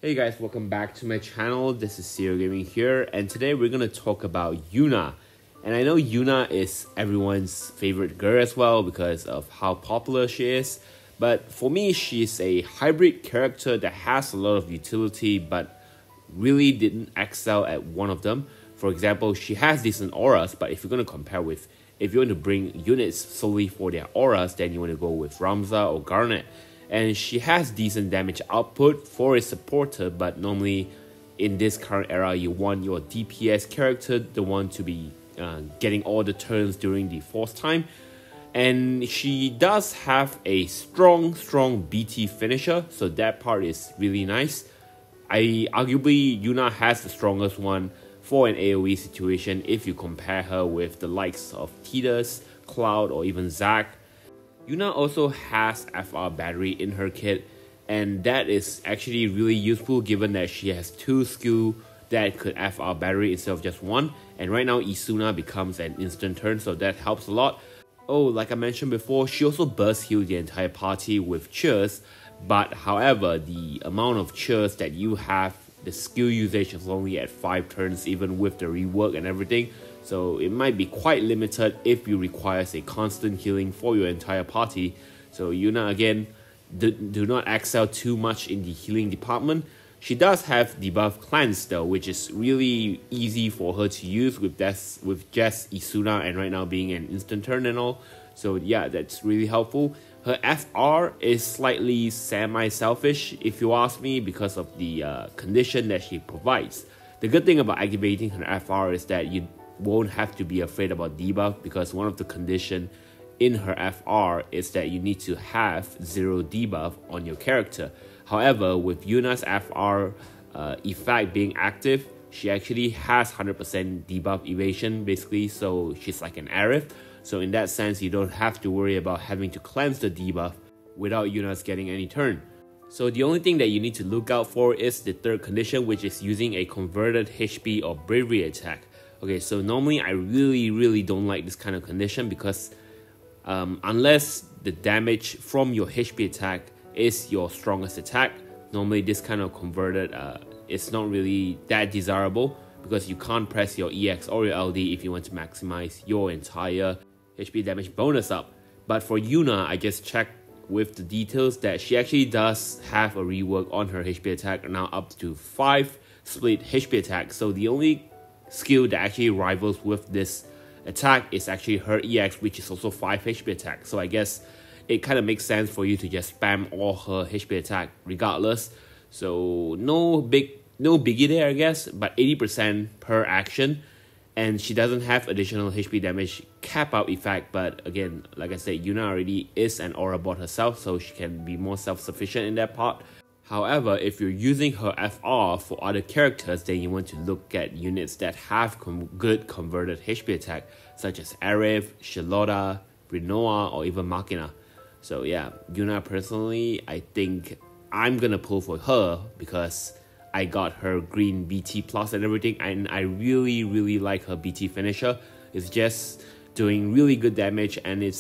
Hey guys, welcome back to my channel. This is Zero Gaming here, and today we're gonna talk about Yuna. And I know Yuna is everyone's favorite girl as well because of how popular she is. But for me, she's a hybrid character that has a lot of utility, but really didn't excel at one of them. For example, she has decent auras, but if you're gonna compare with, if you want to bring units solely for their auras, then you want to go with Ramza or Garnet. And she has decent damage output for a supporter, but normally in this current era, you want your DPS character, the one to be getting all the turns during the force time. And she does have a strong BT finisher, so that part is really nice. Arguably, Yuna has the strongest one for an AoE situation if you compare her with the likes of Tidus, Cloud, or even Zac. Yuna also has FR battery in her kit, and that is actually really useful given that she has 2 skills that could FR battery instead of just 1. And right now Isuna becomes an instant turn, so that helps a lot. Oh, like I mentioned before, she also burst heal the entire party with cheers, but however, the amount of cheers that you have, the skill usage is only at 5 turns even with the rework and everything. So it might be quite limited if you require a constant healing for your entire party. So Yuna again, do not excel too much in the healing department. She does have debuff cleanse though, which is really easy for her to use with just Isuna and right now being an instant turn and all. So yeah, that's really helpful. Her FR is slightly semi-selfish if you ask me because of the condition that she provides. The good thing about activating her FR is that you won't have to be afraid about debuff, because one of the conditions in her FR is that you need to have 0 debuff on your character. However, with Yuna's FR effect being active, she actually has 100% debuff evasion basically, so she's like an Arif. So in that sense, you don't have to worry about having to cleanse the debuff without Yuna's getting any turn. So the only thing that you need to look out for is the third condition, which is using a converted HP or bravery attack. Okay, so normally I really don't like this kind of condition because unless the damage from your HP attack is your strongest attack, normally this kind of converted is not really that desirable because you can't press your EX or your LD if you want to maximize your entire HP damage bonus up. But for Yuna, I just checked with the details that she actually does have a rework on her HP attack, now up to 5 split HP attack. So the only skill that actually rivals with this attack is actually her EX, which is also 5 HP attack. So I guess it kind of makes sense for you to just spam all her HP attack regardless. So no biggie there, I guess, but 80% per action. And she doesn't have additional HP damage cap out effect, but again, like I said, Yuna already is an aura bot herself, so she can be more self-sufficient in that part. However, if you're using her FR for other characters, then you want to look at units that have good converted HP attack, such as Arif, Charlotta, Rinoa, or even Machina. So yeah, Yuna personally, I think I'm gonna pull for her because I got her green BT plus and everything, and I really like her BT finisher. It's just doing really good damage, and it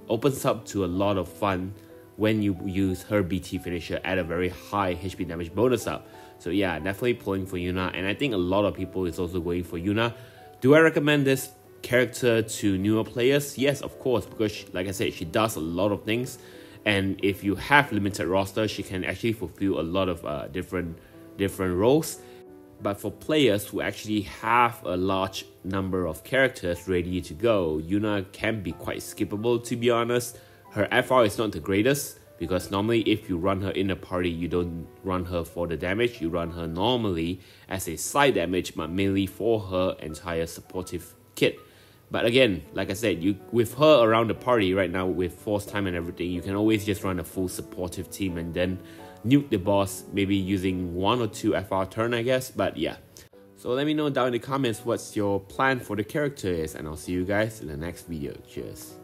opens up to a lot of fun when you use her BT finisher at a very high HP damage bonus up. So yeah, definitely pulling for Yuna, and I think a lot of people is also going for Yuna. Do I recommend this character to newer players? Yes, of course, because like I said, she does a lot of things, and if you have limited roster, she can actually fulfill a lot of different roles. But for players who actually have a large number of characters ready to go, Yuna can be quite skippable, to be honest. Her FR is not the greatest because normally if you run her in a party, you don't run her for the damage, you run her normally as a side damage, but mainly for her entire supportive kit. But again, like I said, with her around the party right now with force time and everything, you can always just run a full supportive team and then nuke the boss, maybe using 1 or 2 FR turn, I guess. But yeah, so let me know down in the comments what's your plan for the character is, and I'll see you guys in the next video. Cheers.